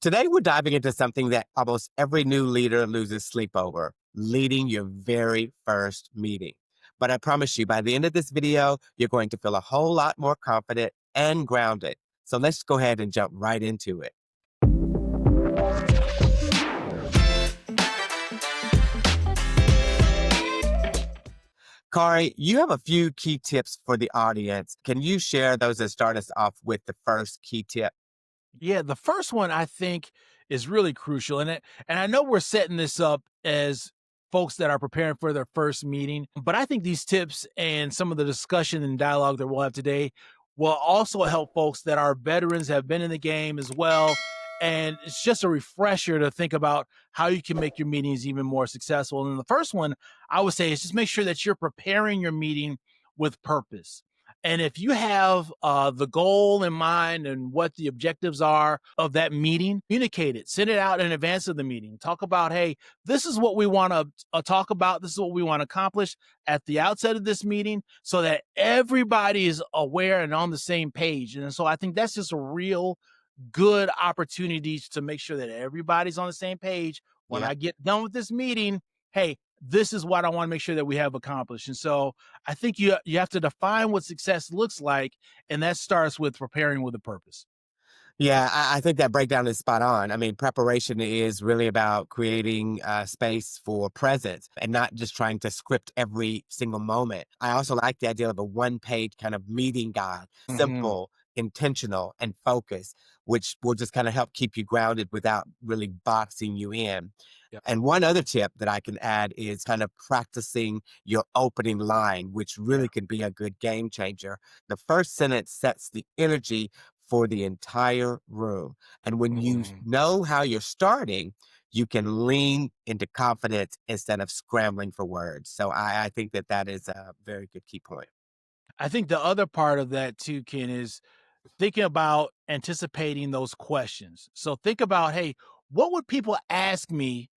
Today, we're diving into something that almost every new leader loses sleep over: leading your very first meeting. But I promise you, by the end of this video, you're going to feel a whole lot more confident and grounded. So let's go ahead and jump right into it. Kari, you have a few key tips for the audience. Can you share those and start us off with the first key tip? Yeah, the first one I think is really crucial. And I know we're setting this up as folks that are preparing for their first meeting, but I think these tips and some of the discussion and dialogue that we'll have today will also help folks that are veterans, have been in the game as well. And it's just a refresher to think about how you can make your meetings even more successful. And the first one I would say is just make sure that you're preparing your meeting with purpose. And if you have the goal in mind and what the objectives are of that meeting, communicate it, send it out in advance of the meeting. Talk about, hey, this is what we want to talk about. This is what we want to accomplish at the outset of this meeting so that everybody is aware and on the same page. And so I think that's just a real good opportunity to make sure that everybody's on the same page. When Yeah. I get done with this meeting, hey, this is what I want to make sure that we have accomplished. And so I think you have to define what success looks like, and that starts with preparing with a purpose. Yeah, I think that breakdown is spot on. I mean, preparation is really about creating space for presence and not just trying to script every single moment. I also like the idea of a one-page kind of meeting guide, Hmm. simple, intentional, and focused, which will just kind of help keep you grounded without really boxing you in. Yep. And one other tip that I can add is kind of practicing your opening line, which Yeah. really can be a good game changer. The first sentence sets the energy for the entire room. And when you Mhm. know how you're starting, you can lean into confidence instead of scrambling for words. So I think that that is a very good key point. I think the other part of that too, Ken, is thinking about anticipating those questions. So think about, hey, what would people ask me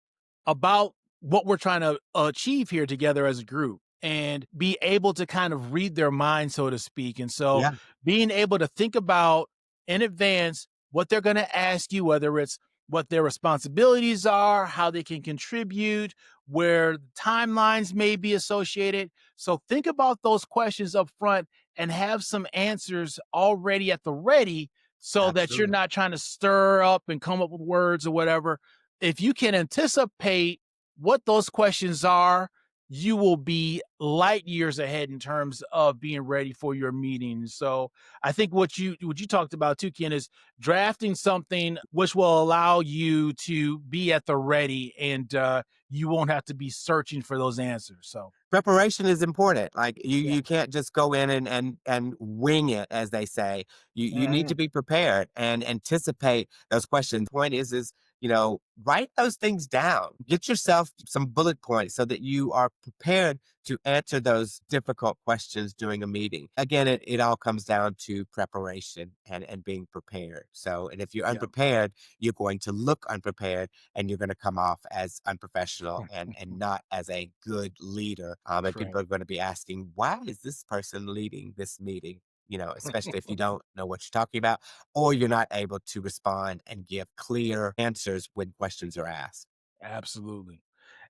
about what we're trying to achieve here together as a group and be able to kind of read their mind, so to speak. And so Yeah, being able to think about in advance what they're going to ask you, whether it's what their responsibilities are, how they can contribute, where the timelines may be associated. So think about those questions up front and have some answers already at the ready so that you're absolutely. not trying to stir up and come up with words or whatever. If you can anticipate what those questions are, you will be light years ahead in terms of being ready for your meeting. So I think what you talked about too, Ken, is drafting something which will allow you to be at the ready and you won't have to be searching for those answers. So Preparation is important. Like yeah. you can't just go in and wing it, as they say. You need Mhm. to be prepared and anticipate those questions. Point is write those things down. Get yourself some bullet points so that you are prepared to answer those difficult questions during a meeting. Again, it all comes down to preparation and being prepared. So, and if you're Yeah. unprepared, you're going to look unprepared and you're going to come off as unprofessional and not as a good leader. And Right. people are going to be asking, why is this person leading this meeting? Especially if you don't know what you're talking about or you're not able to respond and give clear answers when questions are asked. Absolutely.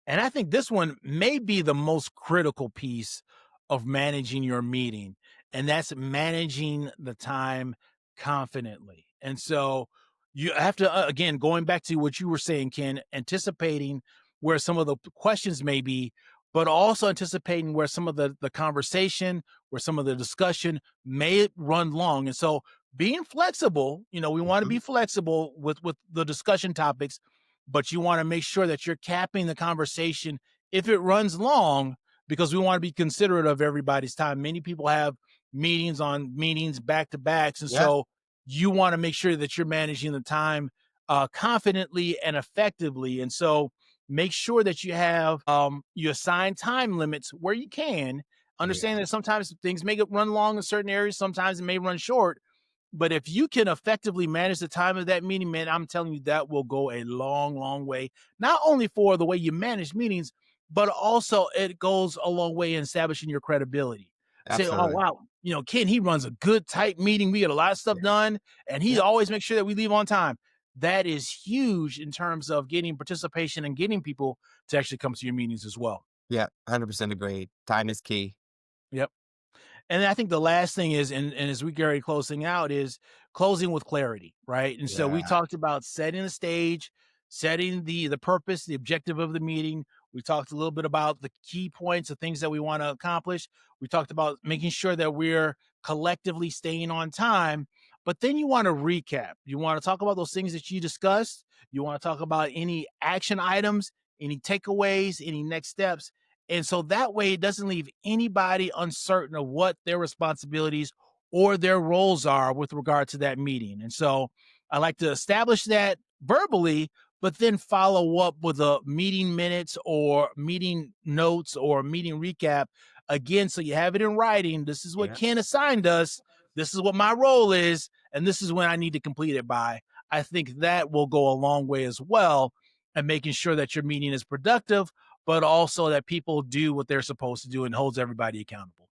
And I think this one may be the most critical piece of managing your meeting, and that's managing the time confidently. And so you have to, again, going back to what you were saying, Ken, anticipating where some of the questions may be, but also anticipating where some of the conversation, where some of the discussion may run long. And so being flexible, we want to Mhm. be flexible with the discussion topics, but you want to make sure that you're capping the conversation if it runs long, because we want to be considerate of everybody's time. Many people have meetings on meetings back to backs. And Yeah. so you want to make sure that you're managing the time confidently and effectively. And so make sure that you assign time limits where you can. Yeah. Understand that sometimes things may run long in certain areas, sometimes it may run short. But if you can effectively manage the time of that meeting, man, I'm telling you that will go a long, long way. Not only for the way you manage meetings, but also it goes a long way in establishing your credibility. Say, oh Absolutely. wow, Ken, he runs a good tight meeting. We get a lot of stuff Yeah. done, and he Yeah. always makes sure that we leave on time. that is huge in terms of getting participation and getting people to actually come to your meetings as well. Yeah, 100% agreed. Time is key. Yep. And I think the last thing is, and as we get ready closing out, is closing with clarity, right? And so we Yeah. talked about setting the stage, setting the purpose, the objective of the meeting. We talked a little bit about the key points, the things that we want to accomplish. We talked about making sure that we're collectively staying on time. But then you want to recap. You want to talk about those things that you discussed. You want to talk about any action items, any takeaways, any next steps, and so that way, it doesn't leave anybody uncertain of what their responsibilities or their roles are with regard to that meeting. And so I like to establish that verbally, but then follow up with a meeting minutes or meeting notes or meeting recap again. So you have it in writing. This is what Yeah. Ken assigned us. This is what my role is. And this is when I need to complete it by. I think that will go a long way as well and making sure that your meeting is productive, but also that people do what they're supposed to do and holds everybody accountable.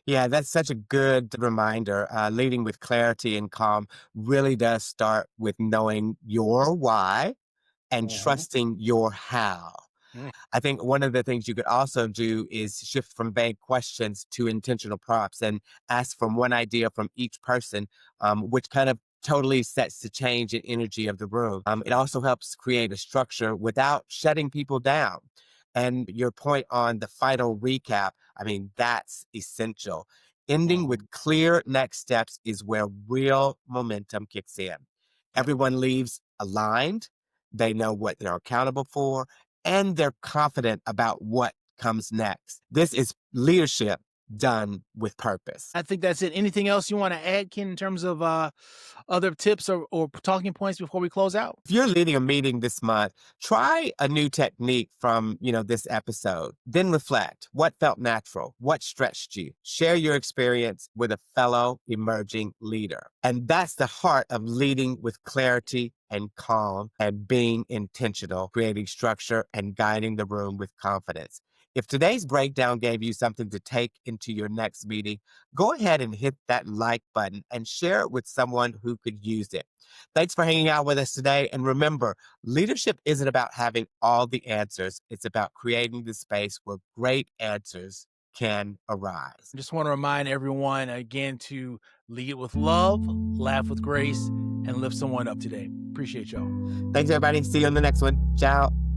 Yeah, that's such a good reminder. Leading with clarity and calm really does start with knowing your why and Mhm. trusting your how. Mm. I think one of the things you could also do is shift from vague questions to intentional prompts and ask from one idea from each person, which kind of totally sets the change in energy of the room. It also helps create a structure without shutting people down. And your point on the final recap, I mean, that's essential. Ending Mhm. with clear next steps is where real momentum kicks in. Yep. Everyone leaves aligned, they know what they're accountable for, and they're confident about what comes next. This is leadership done with purpose. I think that's it. Anything else you want to add, Ken, in terms of other tips or talking points before we close out? If you're leading a meeting this month, try a new technique from, this episode. Then reflect. What felt natural? What stretched you? Share your experience with a fellow emerging leader. And that's the heart of leading with clarity and calm and being intentional, creating structure and guiding the room with confidence. If today's breakdown gave you something to take into your next meeting, go ahead and hit that like button and share it with someone who could use it. Thanks for hanging out with us today. And remember, leadership isn't about having all the answers, it's about creating the space where great answers can arise. Just want to remind everyone again to lead with love, laugh with grace, and lift someone up today. Appreciate y'all. Thanks, everybody. See you on the next one. Ciao.